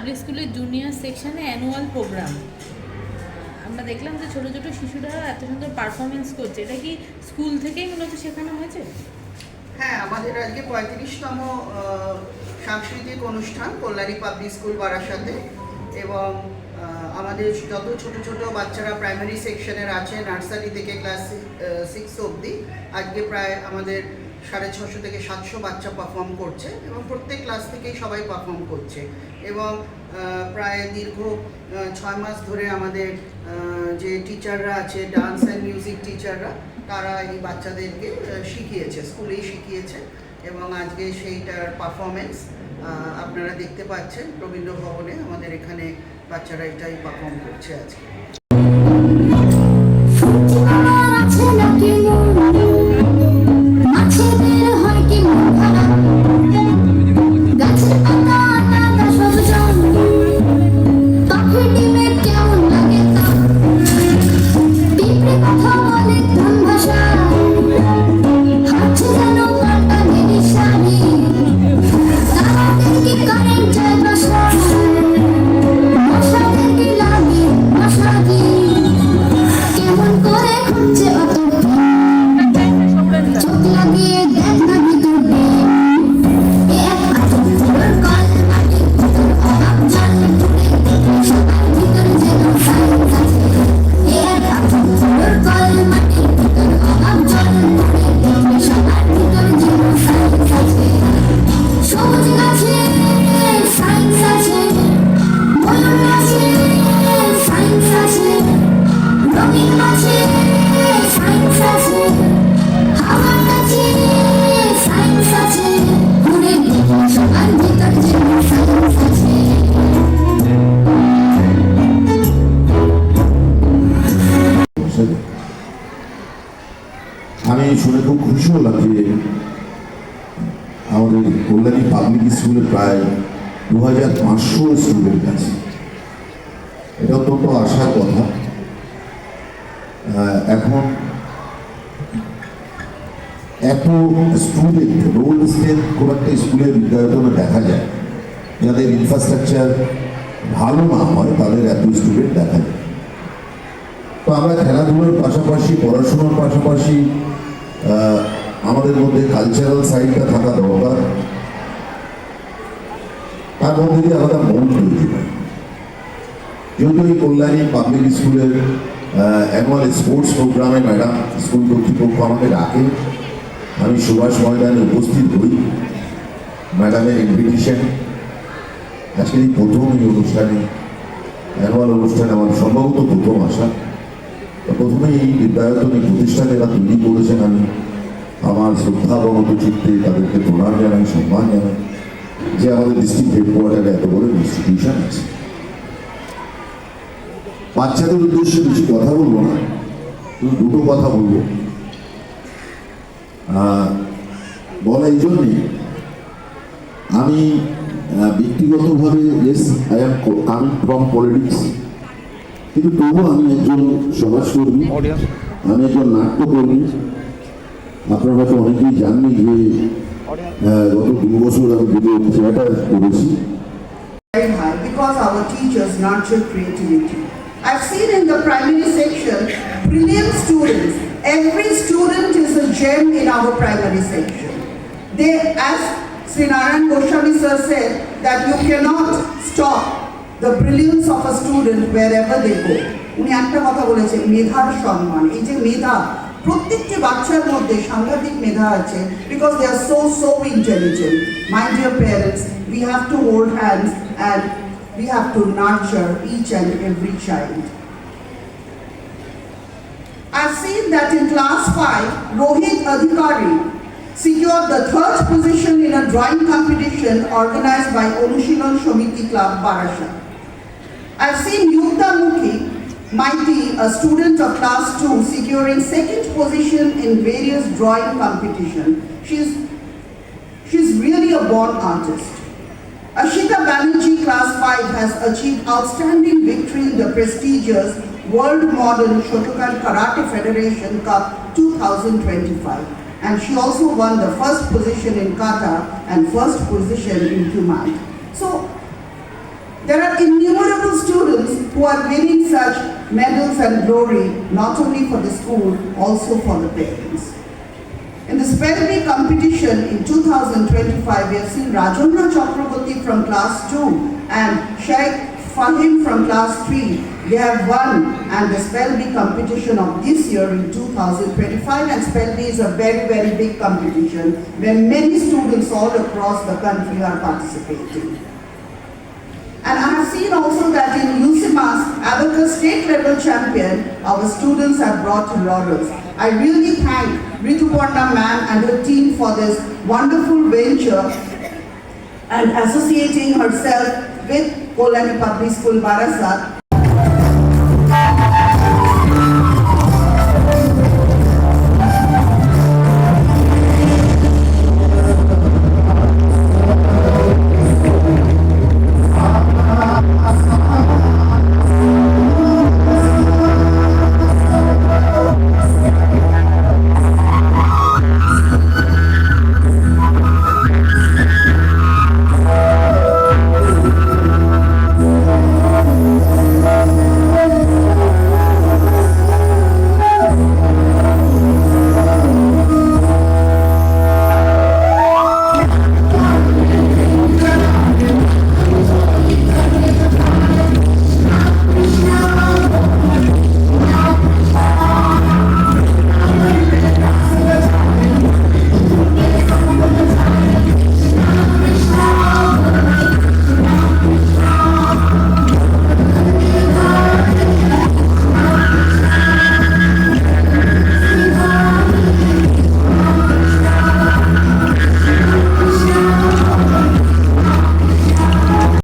Public স্কুলের junior সেকশনে annual programme আমরা দেখলাম যে ছোটো ছোটো শিশুরা এত সুন্দর পারফরমেন্স করছে, এটা কি স্কুল থেকেই মূলত শেখানো হয়েছে? হ্যাঁ, আমাদের আজকে 35তম সাংস্কৃতিক অনুষ্ঠান কল্যাণী পাবলিক স্কুল বারাসাতে, এবং আমাদের যত ছোট ছোট বাচ্চারা প্রাইমারি সেকশনের আছে, নার্সারি থেকে ক্লাস 6 অবধি, আজকে প্রায় আমাদের 650 থেকে 700 বাচ্চা পারফর্ম করছে, এবং প্রত্যেক ক্লাস থেকেই সবাই পারফর্ম করছে। এবং প্রায় দীর্ঘ 6 মাস ধরে আমাদের যে টিচাররা আছে, ডান্স অ্যান্ড মিউজিক টিচাররা, তারা এই বাচ্চাদেরকে শিখিয়েছে, স্কুলেই শিখিয়েছে, এবং আজকে সেইটার পারফরমেন্স আপনারা দেখতে পাচ্ছেন রবীন্দ্র ভবনে। আমাদের এখানে বাচ্চারা এটাই পারফর্ম করছে আজকে। আমি শুনে খুব খুশি হলাম যে আমাদের কল্যাণী পাবলিক স্কুলে প্রায় 2500 স্টুডেন্ট আছে। এটা অত্যন্ত আশার কথা। এখন এত স্টুডেন্ট রোল স্ট্রেন্থ খুব একটা স্কুলের বিদ্যায়তনে দেখা যায়, যাদের ইনফ্রাস্ট্রাকচার ভালো না হয় তাদের এত স্টুডেন্ট দেখা যায়। তো আমরা খেলাধুলার পাশাপাশি, পড়াশোনার পাশাপাশি আমাদের মধ্যে কালচারাল সাইডটা থাকা দরকার, তার মধ্যে দিয়ে আলাদা মন তৈরি হয়। যেহেতু এই কল্যাণী পাবলিক স্কুলের অ্যানুয়াল স্পোর্টস প্রোগ্রামে ম্যাডাম স্কুল কর্তৃপক্ষ আমাকে ডাকে, আমি সুভাষ ময়দানে উপস্থিত হই। ম্যাডামের ইনভিটেশন, আজকের এই প্রথম এই অনুষ্ঠানে, অ্যানুয়াল অনুষ্ঠানে আমার সম্ভবত প্রথম আসা। প্রথমে এই বিদ্যায়তন এই প্রতিষ্ঠানে এরা তৈরি করেছেন, আমি আমার শ্রদ্ধাবনত চিত্তে তাদেরকে প্রণাম জানাই, সম্মান জানাই যে আমাদের ডিস্ট্রিক্ট হেডকোয়ার্টারে এত বড় ইনস্টিটিউশন আছে। বাচ্চাদের উদ্দেশ্যে বেশি কথা বলবো না, শুধু দুটো কথা বলবো। বলা এই জন্যে, আমি ব্যক্তিগতভাবে yes I am coming from politics, কিন্তু তবুও আমি একজন সমাজকর্মী, আমি একজন নাট্যকর্মী। আপনারা হয়তো অনেকেই জাননি যে গত 2 বছর আমি দুটো থিয়েটার করেছি। Because our teachers nurture creativity. I've seen in the primary section brilliant students. Every student is a gem in our primary section. They, as Sri Narayan Goswami sir said, that you cannot stop the brilliance of a student wherever they go. উনি একটা কথা বলেছেন, মেধার সম্মান। এই যে মেধা, প্রত্যেকটি বাচ্চার মধ্যে সাংঘাতিক মেধা আছে, because they are so intelligent. My dear parents, we have to hold hands and we have to nurture each and every child. I've seen that in class 5, Rohit Adhikari secured the 3rd position in a drawing competition organized by Anushilon Shomiti Club, Barashat. I've seen Yukta Mukhi Mighty, a student of class 2, securing 2nd position in various drawing competition. She's really a born artist. Ashita Banerjee, class 5, has achieved outstanding victory in the prestigious World Modern Shotokan Karate Federation Cup 2025. And she also won the 1st position in kata and 1st position in kumai. So There are innumerable students who are winning such medals and glory, not only for the school, also for the parents. In the Spell Bee competition in 2025, we have seen Rajendra Chakraborty from class 2 and Sheikh Fahim from class 3. They have won and the Spell Bee competition of this year in 2025, and Spell Bee is a very, very big competition where many students all across the country are participating. And I have seen also that in USIMA's Abacus state level champion, our students have brought laurels. I really thank Rituparna ma'am and her team for this wonderful venture and associating herself with Kolani Public School, Barasat